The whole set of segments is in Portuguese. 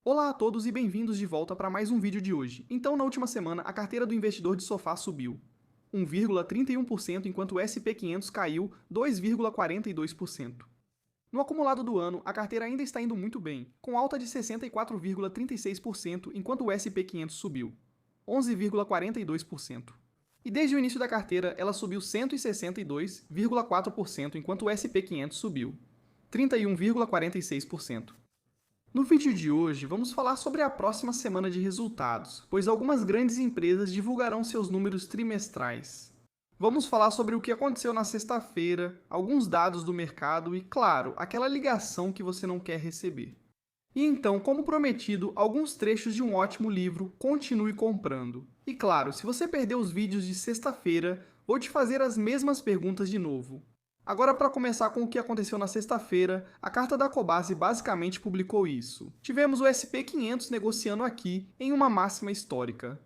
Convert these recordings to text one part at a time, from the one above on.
Olá a todos e bem-vindos de volta para mais um vídeo de hoje. Então, na última semana, a carteira do investidor de sofá subiu 1,31%, enquanto o SP500 caiu 2,42%. No acumulado do ano, a carteira ainda está indo muito bem, com alta de 64,36%, enquanto o SP500 subiu 11,42%. E desde o início da carteira, ela subiu 162,4%, enquanto o SP500 subiu 31,46%. No vídeo de hoje, vamos falar sobre a próxima semana de resultados, pois algumas grandes empresas divulgarão seus números trimestrais. Vamos falar sobre o que aconteceu na sexta-feira, alguns dados do mercado e, claro, aquela ligação que você não quer receber. E então, como prometido, alguns trechos de um ótimo livro, Continue Comprando. E claro, se você perdeu os vídeos de sexta-feira, vou te fazer as mesmas perguntas de novo. Agora, para começar com o que aconteceu na sexta-feira, a carta da Cobasi basicamente publicou isso. Tivemos o SP500 negociando aqui em uma máxima histórica.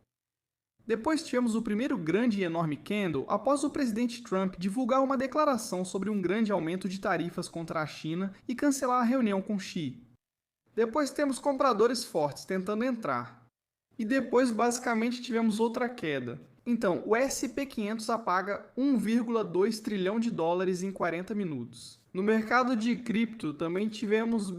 Depois tivemos o primeiro grande e enorme candle após o presidente Trump divulgar uma declaração sobre um grande aumento de tarifas contra a China e cancelar a reunião com Xi. Depois temos compradores fortes tentando entrar. E depois basicamente tivemos outra queda. Então, o SP500 apaga 1,2 trilhão de dólares em 40 minutos. No mercado de cripto também tivemos,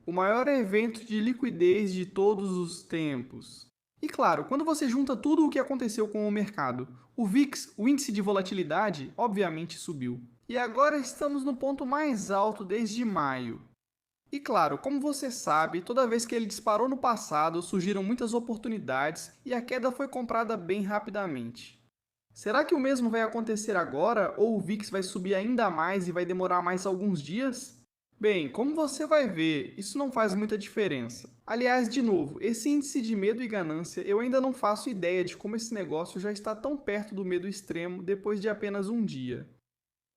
o maior evento de liquidez de todos os tempos. E claro, quando você junta tudo o que aconteceu com o mercado, o VIX, o índice de volatilidade, obviamente subiu. E agora estamos no ponto mais alto desde maio. E claro, como você sabe, toda vez que ele disparou no passado, surgiram muitas oportunidades e a queda foi comprada bem rapidamente. Será que o mesmo vai acontecer agora, ou o VIX vai subir ainda mais e vai demorar mais alguns dias? Bem, como você vai ver, isso não faz muita diferença. Aliás, de novo, esse índice de medo e ganância, eu ainda não faço ideia de como esse negócio já está tão perto do medo extremo depois de apenas um dia.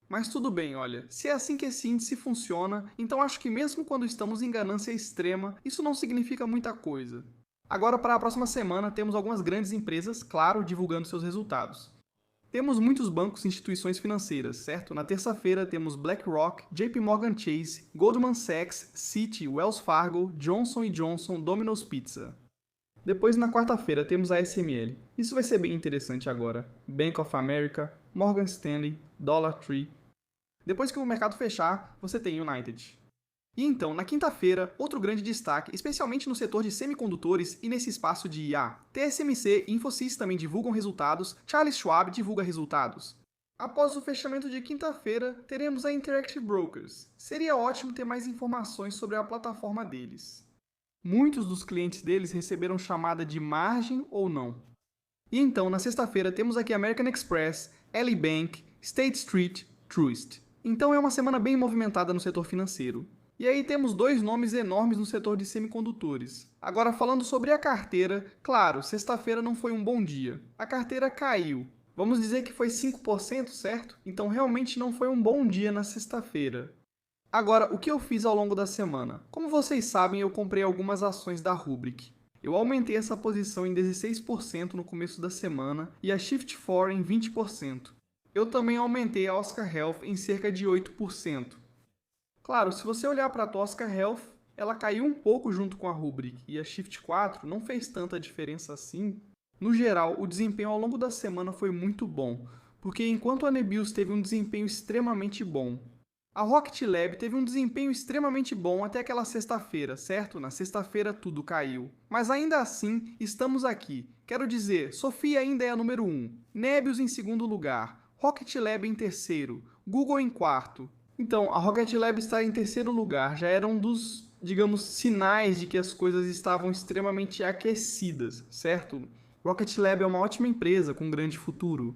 Mas tudo bem, olha, se é assim que esse índice funciona, então acho que mesmo quando estamos em ganância extrema, isso não significa muita coisa. Agora, para a próxima semana, temos algumas grandes empresas, claro, divulgando seus resultados. Temos muitos bancos e instituições financeiras, certo? Na terça-feira temos BlackRock, JP Morgan Chase, Goldman Sachs, Citi, Wells Fargo, Johnson Johnson, Domino's Pizza. Depois, na quarta-feira, temos a SML. Isso vai ser bem interessante agora. Bank of America, Morgan Stanley, Dollar Tree. Depois que o mercado fechar, você tem United. E então, na quinta-feira, outro grande destaque, especialmente no setor de semicondutores e nesse espaço de IA. TSMC e Infosys também divulgam resultados, Charles Schwab divulga resultados. Após o fechamento de quinta-feira, teremos a Interactive Brokers. Seria ótimo ter mais informações sobre a plataforma deles. Muitos dos clientes deles receberam chamada de margem ou não. E então, na sexta-feira, temos aqui American Express, Ally Bank, State Street, Truist. Então é uma semana bem movimentada no setor financeiro. E aí temos dois nomes enormes no setor de semicondutores. Agora falando sobre a carteira, claro, sexta-feira não foi um bom dia. A carteira caiu. Vamos dizer que foi 5%, certo? Então realmente não foi um bom dia na sexta-feira. Agora, o que eu fiz ao longo da semana? Como vocês sabem, eu comprei algumas ações da Rubrik. Eu aumentei essa posição em 16% no começo da semana e a Shift4 em 20%. Eu também aumentei a Oscar Health em cerca de 8%. Claro, se você olhar para a Oscar Health, ela caiu um pouco junto com a Rubrik e a Shift4 não fez tanta diferença assim. No geral, o desempenho ao longo da semana foi muito bom, porque enquanto a Nebius teve um desempenho extremamente bom, a Rocket Lab teve um desempenho extremamente bom até aquela sexta-feira, certo? Na sexta-feira tudo caiu. Mas ainda assim, estamos aqui. Quero dizer, Sofia ainda é a número 1, Nebius em segundo lugar, Rocket Lab em terceiro, Google em quarto. Então, a Rocket Lab está em terceiro lugar, já era um dos, digamos, sinais de que as coisas estavam extremamente aquecidas, certo? Rocket Lab é uma ótima empresa com um grande futuro.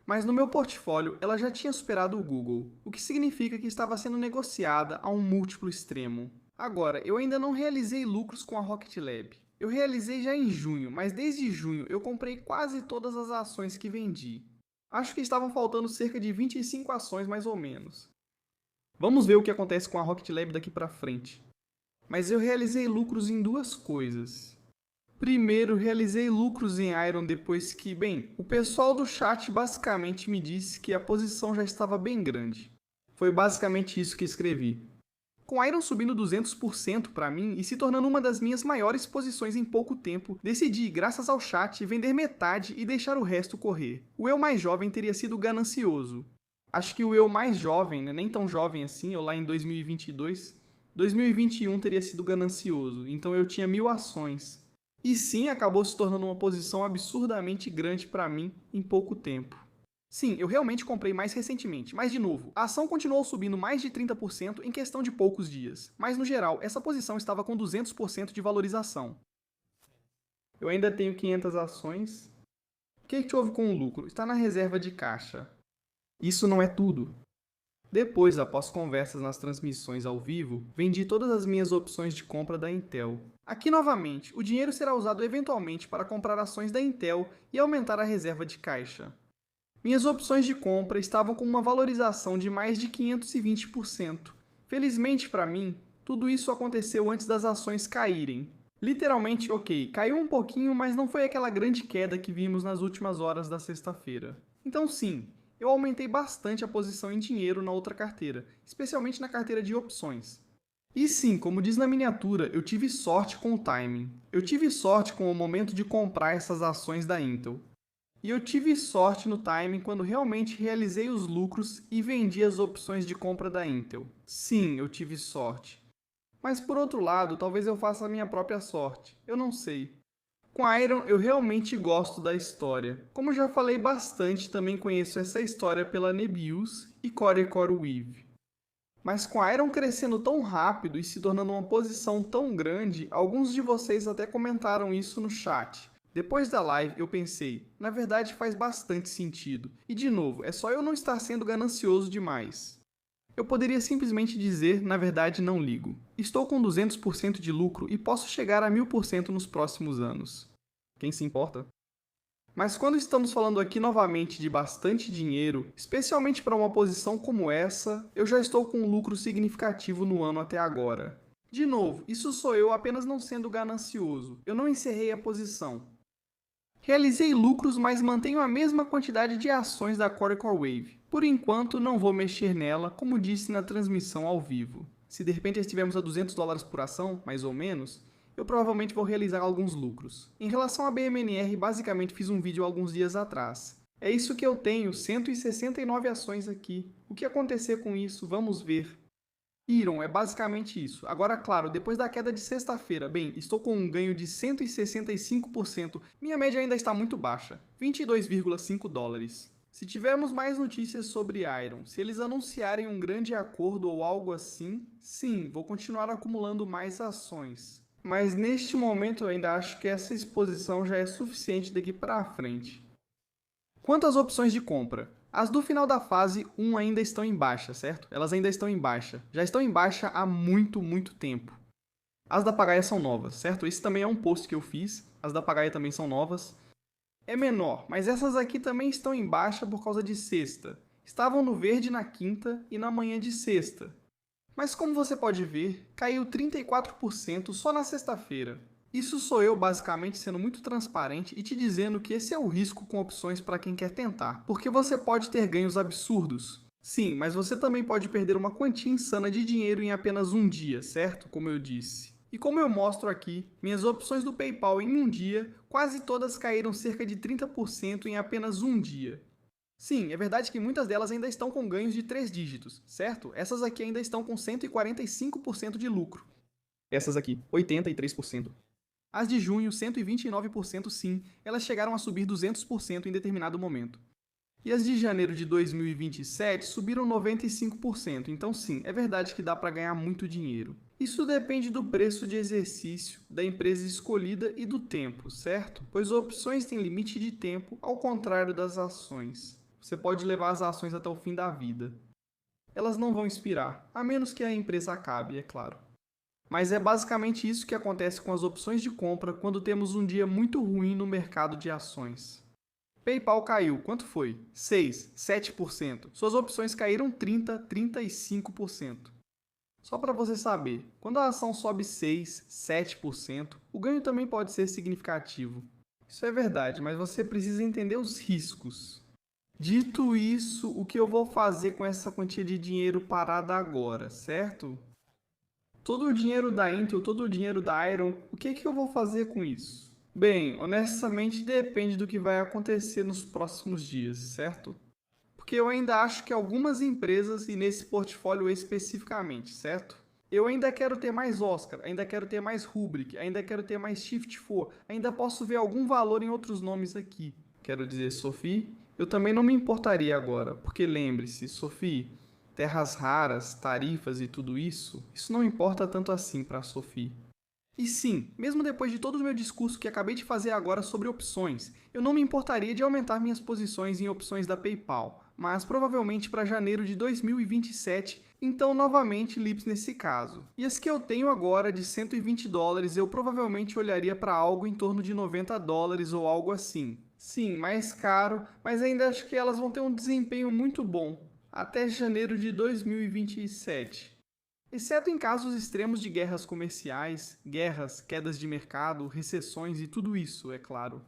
Mas no meu portfólio, ela já tinha superado o Google, o que significa que estava sendo negociada a um múltiplo extremo. Agora, eu ainda não realizei lucros com a Rocket Lab. Eu realizei já em junho, mas desde junho eu comprei quase todas as ações que vendi. Acho que estavam faltando cerca de 25 ações mais ou menos. Vamos ver o que acontece com a Rocket Lab daqui para frente. Mas eu realizei lucros em duas coisas. Primeiro, realizei lucros em Iron depois que, o pessoal do chat basicamente me disse que a posição já estava bem grande. Foi basicamente isso que escrevi. Com a Iron subindo 200% para mim e se tornando uma das minhas maiores posições em pouco tempo, decidi, graças ao chat, vender metade e deixar o resto correr. O eu mais jovem teria sido ganancioso. Acho que o eu mais jovem, né, nem tão jovem assim, eu lá em 2022, 2021 teria sido ganancioso, então eu tinha 1000 ações. E sim, acabou se tornando uma posição absurdamente grande para mim em pouco tempo. Sim, eu realmente comprei mais recentemente, mas de novo, a ação continuou subindo mais de 30% em questão de poucos dias. Mas no geral, essa posição estava com 200% de valorização. Eu ainda tenho 500 ações. O que houve com o lucro? Está na reserva de caixa. Isso não é tudo. Depois, após conversas nas transmissões ao vivo, vendi todas as minhas opções de compra da Intel. Aqui novamente, o dinheiro será usado eventualmente para comprar ações da Intel e aumentar a reserva de caixa. Minhas opções de compra estavam com uma valorização de mais de 520%. Felizmente para mim, tudo isso aconteceu antes das ações caírem. Literalmente, ok, caiu um pouquinho, mas não foi aquela grande queda que vimos nas últimas horas da sexta-feira. Então sim, eu aumentei bastante a posição em dinheiro na outra carteira, especialmente na carteira de opções. E sim, como diz na miniatura, eu tive sorte com o timing. Eu tive sorte com o momento de comprar essas ações da Intel. E eu tive sorte no timing quando realmente realizei os lucros e vendi as opções de compra da Intel. Sim, eu tive sorte. Mas por outro lado, talvez eu faça a minha própria sorte. Eu não sei. Com a Iron, eu realmente gosto da história. Como já falei bastante, também conheço essa história pela Nebius e Core Weave. Mas com a Iron crescendo tão rápido e se tornando uma posição tão grande, alguns de vocês até comentaram isso no chat. Depois da live, eu pensei, na verdade faz bastante sentido. E de novo, é só eu não estar sendo ganancioso demais. Eu poderia simplesmente dizer, na verdade não ligo. Estou com 200% de lucro e posso chegar a 1000% nos próximos anos. Quem se importa? Mas quando estamos falando aqui novamente de bastante dinheiro, especialmente para uma posição como essa, eu já estou com um lucro significativo no ano até agora. De novo, isso sou eu apenas não sendo ganancioso. Eu não encerrei a posição. Realizei lucros, mas mantenho a mesma quantidade de ações da Core Wave. Por enquanto, não vou mexer nela, como disse na transmissão ao vivo. Se de repente estivermos a $200 por ação, mais ou menos, eu provavelmente vou realizar alguns lucros. Em relação à BMNR, basicamente fiz um vídeo alguns dias atrás. É isso que eu tenho, 169 ações aqui. O que acontecer com isso? Vamos ver. Iron é basicamente isso. Agora, claro, depois da queda de sexta-feira, bem, estou com um ganho de 165%. Minha média ainda está muito baixa, 22,5 dólares. Se tivermos mais notícias sobre Iron, se eles anunciarem um grande acordo ou algo assim, sim, vou continuar acumulando mais ações. Mas neste momento eu ainda acho que essa exposição já é suficiente daqui para frente. Quanto às opções de compra, as do final da fase 1 ainda estão em baixa, certo? Elas ainda estão em baixa. Já estão em baixa há muito tempo. As da Pagaia são novas, certo? Esse também é um post que eu fiz. As da Pagaia também são novas. É menor, mas essas aqui também estão em baixa por causa de sexta. Estavam no verde na quinta e na manhã de sexta. Mas como você pode ver, caiu 34% só na sexta-feira. Isso sou eu basicamente sendo muito transparente e te dizendo que esse é o risco com opções para quem quer tentar, porque você pode ter ganhos absurdos. Sim, mas você também pode perder uma quantia insana de dinheiro em apenas um dia, certo? Como eu disse. E como eu mostro aqui, minhas opções do PayPal em um dia, quase todas caíram cerca de 30% em apenas um dia. Sim, é verdade que muitas delas ainda estão com ganhos de 3 dígitos, certo? Essas aqui ainda estão com 145% de lucro. Essas aqui, 83%. As de junho, 129% sim, elas chegaram a subir 200% em determinado momento. E as de janeiro de 2027 subiram 95%, então sim, é verdade que dá para ganhar muito dinheiro. Isso depende do preço de exercício, da empresa escolhida e do tempo, certo? Pois opções têm limite de tempo, ao contrário das ações. Você pode levar as ações até o fim da vida. Elas não vão expirar, a menos que a empresa acabe, é claro. Mas é basicamente isso que acontece com as opções de compra quando temos um dia muito ruim no mercado de ações. PayPal caiu, quanto foi? 6, 7%. Suas opções caíram 30, 35%. Só para você saber, quando a ação sobe 6, 7%, o ganho também pode ser significativo. Isso é verdade, mas você precisa entender os riscos. Dito isso, o que eu vou fazer com essa quantia de dinheiro parada agora, certo? Todo o dinheiro da Intel, todo o dinheiro da Iron, o que que eu vou fazer com isso? Bem, honestamente depende do que vai acontecer nos próximos dias, certo? Porque eu ainda acho que algumas empresas, e nesse portfólio especificamente, certo? Eu ainda quero ter mais Oscar, ainda quero ter mais Rubrik, ainda quero ter mais Shift4, ainda posso ver algum valor em outros nomes aqui. Quero dizer, Sophie, eu também não me importaria agora, porque lembre-se, Sophie, terras raras, tarifas e tudo isso não importa tanto assim para a Sophie. E sim, mesmo depois de todo o meu discurso que acabei de fazer agora sobre opções, eu não me importaria de aumentar minhas posições em opções da PayPal, mas provavelmente para janeiro de 2027, então novamente LIPS nesse caso. E as que eu tenho agora de $120, eu provavelmente olharia para algo em torno de $90 ou algo assim. Sim, mais caro, mas ainda acho que elas vão ter um desempenho muito bom, até janeiro de 2027. Exceto em casos extremos de guerras comerciais, guerras, quedas de mercado, recessões e tudo isso, é claro.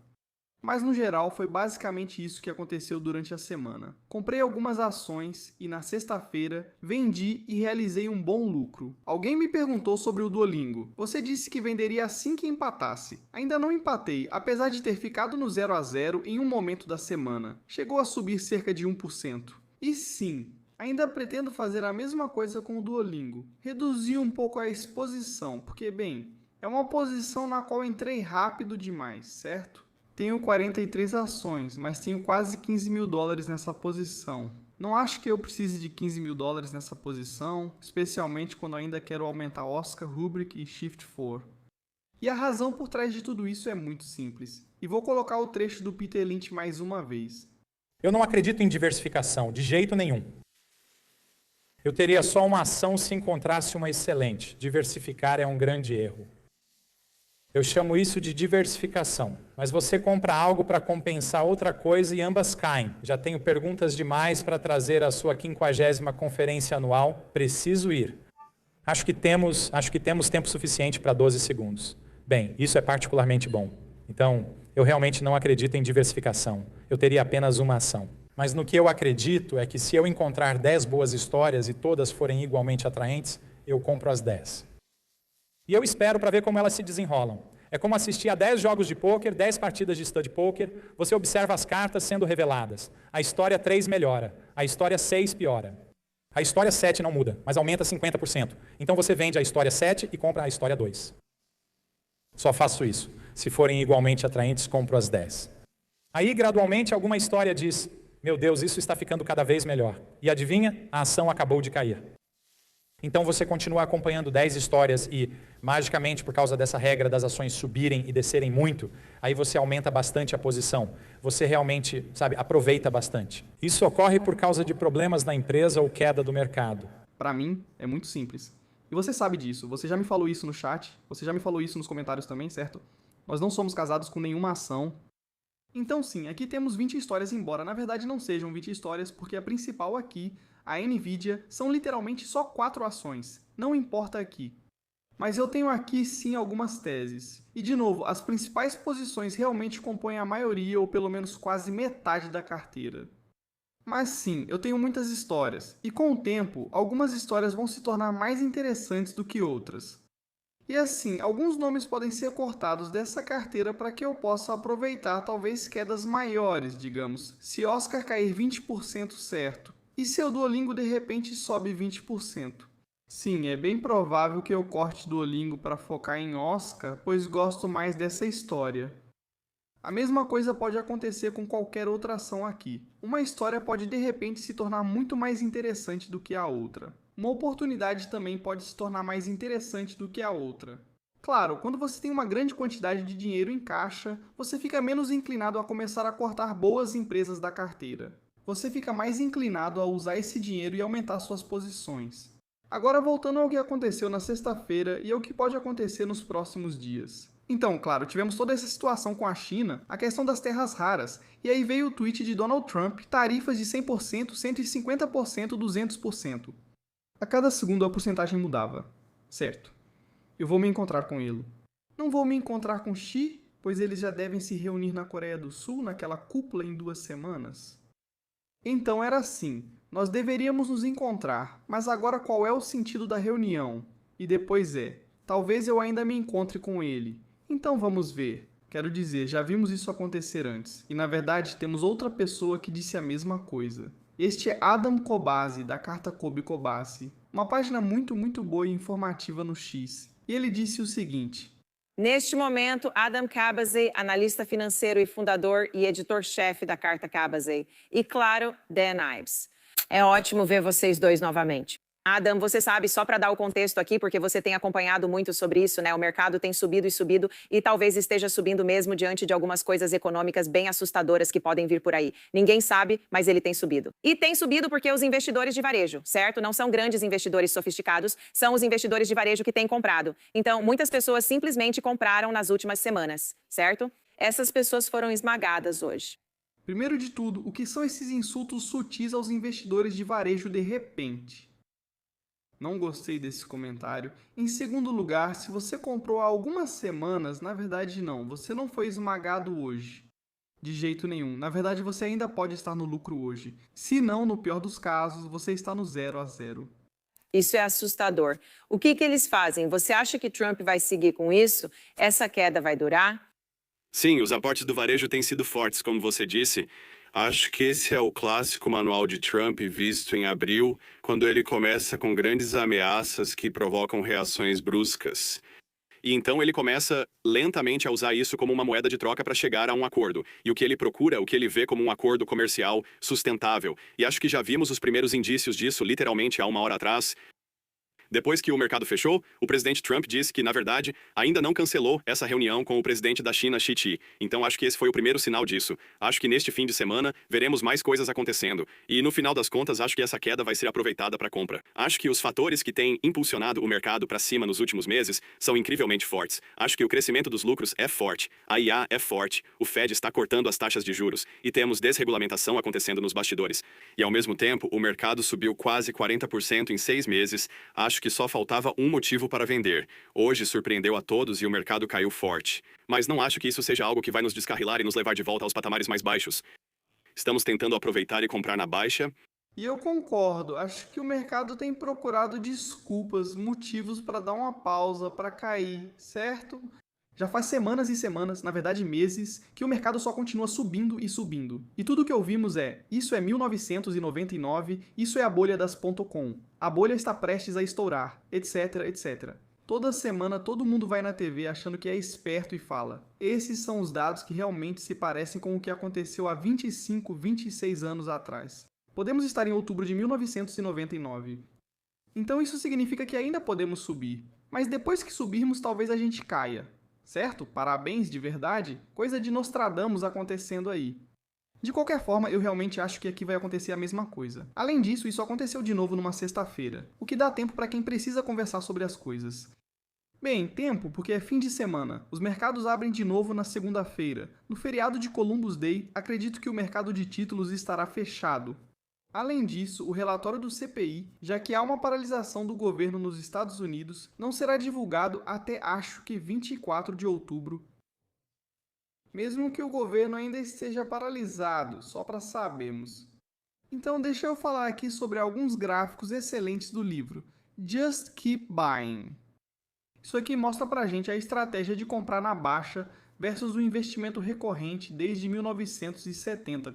Mas no geral foi basicamente isso que aconteceu durante a semana. Comprei algumas ações e na sexta-feira vendi e realizei um bom lucro. Alguém me perguntou sobre o Duolingo. Você disse que venderia assim que empatasse. Ainda não empatei, apesar de ter ficado no 0 a 0 em um momento da semana. Chegou a subir cerca de 1%. E sim, ainda pretendo fazer a mesma coisa com o Duolingo. Reduzir um pouco a exposição, porque, bem, é uma posição na qual entrei rápido demais, certo? Tenho 43 ações, mas tenho quase $15.000 nessa posição. Não acho que eu precise de $15.000 nessa posição, especialmente quando ainda quero aumentar Oscar, Rubrik e Shift4. E a razão por trás de tudo isso é muito simples. E vou colocar o trecho do Peter Lynch mais uma vez. Eu não acredito em diversificação, de jeito nenhum. Eu teria só uma ação se encontrasse uma excelente. Diversificar é um grande erro. Eu chamo isso de diversificação. Mas você compra algo para compensar outra coisa e ambas caem. Já tenho perguntas demais para trazer a sua 50ª conferência anual. Preciso ir. Acho que temos tempo suficiente para 12 segundos. Bem, isso é particularmente bom. Então, eu realmente não acredito em diversificação. Eu teria apenas uma ação. Mas no que eu acredito é que se eu encontrar 10 boas histórias e todas forem igualmente atraentes, eu compro as 10. E eu espero para ver como elas se desenrolam. É como assistir a 10 jogos de pôquer, 10 partidas de stud poker, você observa as cartas sendo reveladas. A história 3 melhora, a história 6 piora. A história 7 não muda, mas aumenta 50%. Então você vende a história 7 e compra a história 2. Só faço isso. Se forem igualmente atraentes, compro as 10. Aí, gradualmente, alguma história diz: meu Deus, isso está ficando cada vez melhor. E adivinha? A ação acabou de cair. Então você continua acompanhando 10 histórias e, magicamente, por causa dessa regra das ações subirem e descerem muito, aí você aumenta bastante a posição. Você realmente, aproveita bastante. Isso ocorre por causa de problemas na empresa ou queda do mercado. Para mim, é muito simples. E você sabe disso, você já me falou isso no chat, você já me falou isso nos comentários também, certo? Nós não somos casados com nenhuma ação. Então sim, aqui temos 20 histórias, embora na verdade não sejam 20 histórias, porque a principal aqui, a Nvidia, são literalmente só 4 ações. Não importa aqui. Mas eu tenho aqui sim algumas teses. E de novo, as principais posições realmente compõem a maioria ou pelo menos quase metade da carteira. Mas sim, eu tenho muitas histórias, e com o tempo, algumas histórias vão se tornar mais interessantes do que outras. E assim, alguns nomes podem ser cortados dessa carteira para que eu possa aproveitar talvez quedas maiores, digamos, se Oscar cair 20% certo, e se o Duolingo de repente sobe 20%. Sim, é bem provável que eu corte Duolingo para focar em Oscar, pois gosto mais dessa história. A mesma coisa pode acontecer com qualquer outra ação aqui. Uma história pode de repente se tornar muito mais interessante do que a outra. Uma oportunidade também pode se tornar mais interessante do que a outra. Claro, quando você tem uma grande quantidade de dinheiro em caixa, você fica menos inclinado a começar a cortar boas empresas da carteira. Você fica mais inclinado a usar esse dinheiro e aumentar suas posições. Agora voltando ao que aconteceu na sexta-feira e ao que pode acontecer nos próximos dias. Então, claro, tivemos toda essa situação com a China, a questão das terras raras, e aí veio o tweet de Donald Trump, tarifas de 100%, 150%, 200%. A cada segundo a porcentagem mudava. Certo. Eu vou me encontrar com ele. Não vou me encontrar com Xi, pois eles já devem se reunir na Coreia do Sul naquela cúpula em 2 semanas. Então era assim, nós deveríamos nos encontrar, mas agora qual é o sentido da reunião? E depois talvez eu ainda me encontre com ele. Então vamos ver. Quero dizer, já vimos isso acontecer antes. E na verdade temos outra pessoa que disse a mesma coisa. Este é Adam Kobashi, da carta Kobe Kobashi. Uma página muito boa e informativa no X. E ele disse o seguinte: neste momento, Adam Kobashi, analista financeiro e fundador e editor-chefe da carta Kobashi. E claro, Dan Ives. É ótimo ver vocês dois novamente. Adam, você sabe, só para dar o contexto aqui, porque você tem acompanhado muito sobre isso, né? O mercado tem subido e talvez esteja subindo mesmo diante de algumas coisas econômicas bem assustadoras que podem vir por aí. Ninguém sabe, mas ele tem subido. E tem subido porque os investidores de varejo, certo? Não são grandes investidores sofisticados, são os investidores de varejo que têm comprado. Então, muitas pessoas simplesmente compraram nas últimas semanas, certo? Essas pessoas foram esmagadas hoje. Primeiro de tudo, o que são esses insultos sutis aos investidores de varejo de repente? Não gostei desse comentário. Em segundo lugar, se você comprou há algumas semanas, na verdade não, você não foi esmagado hoje. De jeito nenhum. Na verdade, você ainda pode estar no lucro hoje. Se não, no pior dos casos, você está no 0 a 0. Isso é assustador. O que eles fazem? Você acha que Trump vai seguir com isso? Essa queda vai durar? Sim, os aportes do varejo têm sido fortes, como você disse. Acho que esse é o clássico manual de Trump visto em abril, quando ele começa com grandes ameaças que provocam reações bruscas. E então ele começa lentamente a usar isso como uma moeda de troca para chegar a um acordo. E o que ele procura, o que ele vê como um acordo comercial sustentável. E acho que já vimos os primeiros indícios disso literalmente há uma hora atrás. Depois que o mercado fechou, o presidente Trump disse que, na verdade, ainda não cancelou essa reunião com o presidente da China, Xi Jinping. Então acho que esse foi o primeiro sinal disso. Acho que neste fim de semana veremos mais coisas acontecendo. E no final das contas, acho que essa queda vai ser aproveitada para compra. Acho que os fatores que têm impulsionado o mercado para cima nos últimos meses são incrivelmente fortes. Acho que o crescimento dos lucros é forte, a IA é forte, o Fed está cortando as taxas de juros e temos desregulamentação acontecendo nos bastidores. E ao mesmo tempo, o mercado subiu quase 40% em 6 meses. Acho que só faltava um motivo para vender. Hoje surpreendeu a todos e o mercado caiu forte. Mas não acho que isso seja algo que vai nos descarrilar e nos levar de volta aos patamares mais baixos. Estamos tentando aproveitar e comprar na baixa. E eu concordo, acho que o mercado tem procurado desculpas, motivos para dar uma pausa, para cair, certo? Já faz semanas e semanas, na verdade meses, que o mercado só continua subindo e subindo. E tudo que ouvimos é, isso é 1999, isso é a bolha das .com, a bolha está prestes a estourar, etc, etc. Toda semana todo mundo vai na TV achando que é esperto e fala, esses são os dados que realmente se parecem com o que aconteceu há 25, 26 anos atrás. Podemos estar em outubro de 1999. Então isso significa que ainda podemos subir, mas depois que subirmos talvez a gente caia. Certo? Parabéns, de verdade? Coisa de Nostradamus acontecendo aí. De qualquer forma, eu realmente acho que aqui vai acontecer a mesma coisa. Além disso, isso aconteceu de novo numa sexta-feira, o que dá tempo para quem precisa conversar sobre as coisas. Bem, tempo porque é fim de semana. Os mercados abrem de novo na segunda-feira. No feriado de Columbus Day, acredito que o mercado de títulos estará fechado. Além disso, o relatório do CPI, já que há uma paralisação do governo nos Estados Unidos, não será divulgado até acho que 24 de outubro. Mesmo que o governo ainda esteja paralisado, só para sabermos. Então deixa eu falar aqui sobre alguns gráficos excelentes do livro Just Keep Buying. Isso aqui mostra pra gente a estratégia de comprar na baixa versus o investimento recorrente desde 1970.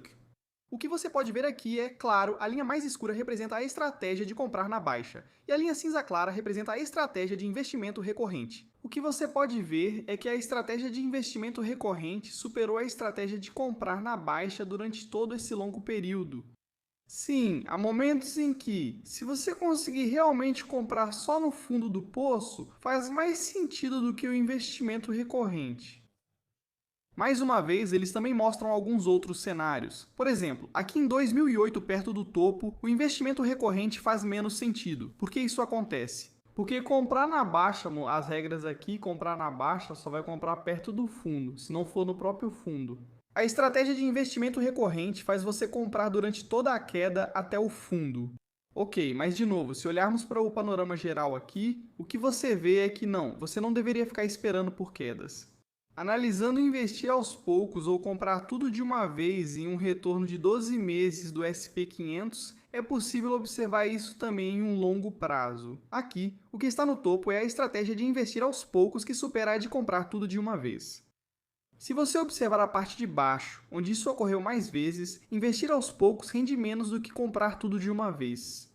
O que você pode ver aqui é, claro, a linha mais escura representa a estratégia de comprar na baixa, e a linha cinza clara representa a estratégia de investimento recorrente. O que você pode ver é que a estratégia de investimento recorrente superou a estratégia de comprar na baixa durante todo esse longo período. Sim, há momentos em que, se você conseguir realmente comprar só no fundo do poço, faz mais sentido do que o investimento recorrente. Mais uma vez, eles também mostram alguns outros cenários. Por exemplo, aqui em 2008, perto do topo, o investimento recorrente faz menos sentido. Por que isso acontece? Porque comprar na baixa, as regras aqui, comprar na baixa só vai comprar perto do fundo, se não for no próprio fundo. A estratégia de investimento recorrente faz você comprar durante toda a queda até o fundo. Ok, mas de novo, se olharmos para o panorama geral aqui, o que você vê é que você não deveria ficar esperando por quedas. Analisando investir aos poucos ou comprar tudo de uma vez em um retorno de 12 meses do SP500, é possível observar isso também em um longo prazo. Aqui, o que está no topo é a estratégia de investir aos poucos que supera a de comprar tudo de uma vez. Se você observar a parte de baixo, onde isso ocorreu mais vezes, investir aos poucos rende menos do que comprar tudo de uma vez.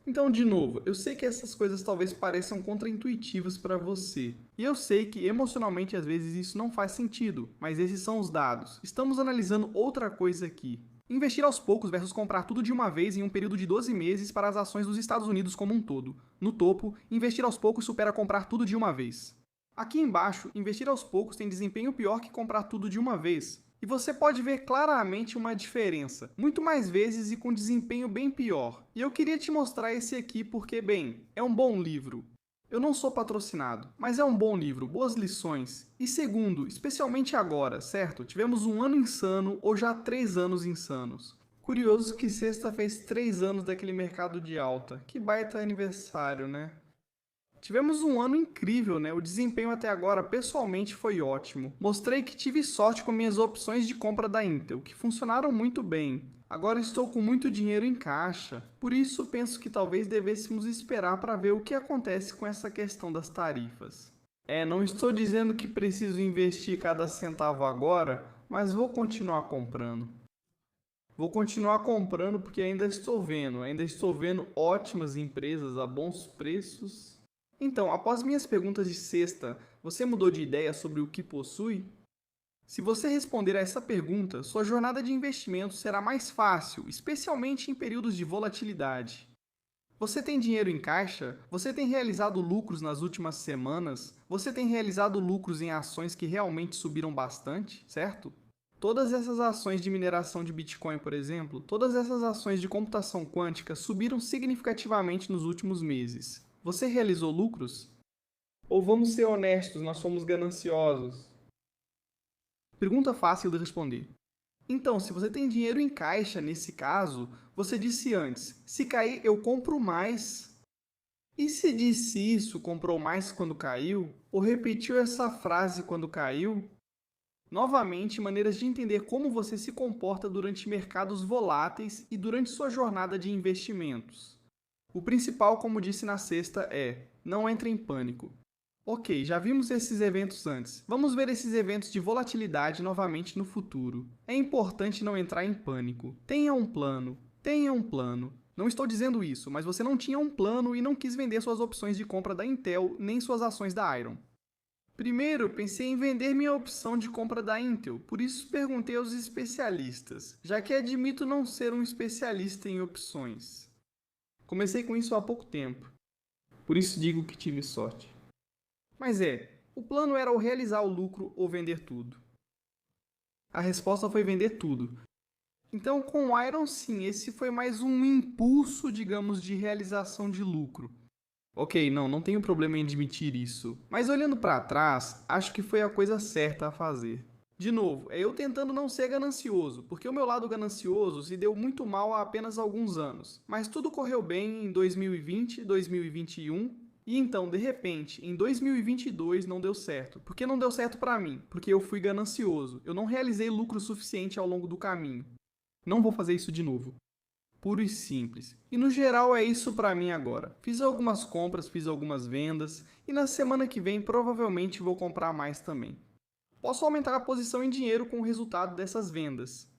Então, de novo, eu sei que essas coisas talvez pareçam contraintuitivas para você. E eu sei que emocionalmente às vezes isso não faz sentido, mas esses são os dados. Estamos analisando outra coisa aqui. Investir aos poucos versus comprar tudo de uma vez em um período de 12 meses para as ações dos Estados Unidos como um todo. No topo, investir aos poucos supera comprar tudo de uma vez. Aqui embaixo, investir aos poucos tem desempenho pior que comprar tudo de uma vez. E você pode ver claramente uma diferença, muito mais vezes e com desempenho bem pior. E eu queria te mostrar esse aqui porque, bem, é um bom livro. Eu não sou patrocinado, mas é um bom livro, boas lições. E segundo, especialmente agora, certo? Tivemos um ano insano ou já 3 anos insanos. Curioso que sexta fez 3 anos daquele mercado de alta. Que baita aniversário, né? Tivemos um ano incrível, né? O desempenho até agora, pessoalmente, foi ótimo. Mostrei que tive sorte com minhas opções de compra da Intel, que funcionaram muito bem. Agora estou com muito dinheiro em caixa. Por isso, penso que talvez devêssemos esperar para ver o que acontece com essa questão das tarifas. Não estou dizendo que preciso investir cada centavo agora, mas vou continuar comprando. Vou continuar comprando porque ainda estou vendo ótimas empresas a bons preços. Então, após minhas perguntas de sexta, você mudou de ideia sobre o que possui? Se você responder a essa pergunta, sua jornada de investimento será mais fácil, especialmente em períodos de volatilidade. Você tem dinheiro em caixa? Você tem realizado lucros nas últimas semanas? Você tem realizado lucros em ações que realmente subiram bastante, certo? Todas essas ações de mineração de Bitcoin, por exemplo, todas essas ações de computação quântica subiram significativamente nos últimos meses. Você realizou lucros? Ou vamos ser honestos, nós somos gananciosos? Pergunta fácil de responder. Então, se você tem dinheiro em caixa nesse caso, você disse antes, se cair eu compro mais. E se disse isso, comprou mais quando caiu? Ou repetiu essa frase quando caiu? Novamente, maneiras de entender como você se comporta durante mercados voláteis e durante sua jornada de investimentos. O principal, como disse na sexta, é: não entre em pânico. Ok, já vimos esses eventos antes. Vamos ver esses eventos de volatilidade novamente no futuro. É importante não entrar em pânico. Tenha um plano. Não estou dizendo isso, mas você não tinha um plano e não quis vender suas opções de compra da Intel nem suas ações da Iron. Primeiro, pensei em vender minha opção de compra da Intel, por isso perguntei aos especialistas, já que admito não ser um especialista em opções. Comecei com isso há pouco tempo, por isso digo que tive sorte. Mas o plano era ou realizar o lucro ou vender tudo. A resposta foi vender tudo. Então, com o Iron, sim, esse foi mais um impulso, digamos, de realização de lucro. Ok, não tenho problema em admitir isso. Mas olhando para trás, acho que foi a coisa certa a fazer. De novo, é eu tentando não ser ganancioso, porque o meu lado ganancioso se deu muito mal há apenas alguns anos. Mas tudo correu bem em 2020, 2021, e então, de repente, em 2022 não deu certo. Por que não deu certo para mim? Porque eu fui ganancioso. Eu não realizei lucro suficiente ao longo do caminho. Não vou fazer isso de novo. Puro e simples. E no geral é isso para mim agora. Fiz algumas compras, fiz algumas vendas, e na semana que vem provavelmente vou comprar mais também. Posso aumentar a posição em dinheiro com o resultado dessas vendas.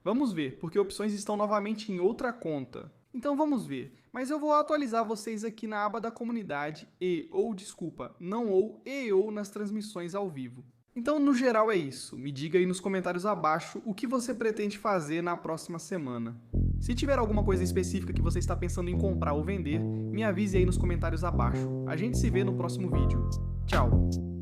Vamos ver, porque opções estão novamente em outra conta. Então vamos ver, mas eu vou atualizar vocês aqui na aba da comunidade ou nas transmissões ao vivo. Então, no geral é isso. Me diga aí nos comentários abaixo o que você pretende fazer na próxima semana. Se tiver alguma coisa específica que você está pensando em comprar ou vender, me avise aí nos comentários abaixo. A gente se vê no próximo vídeo. Tchau!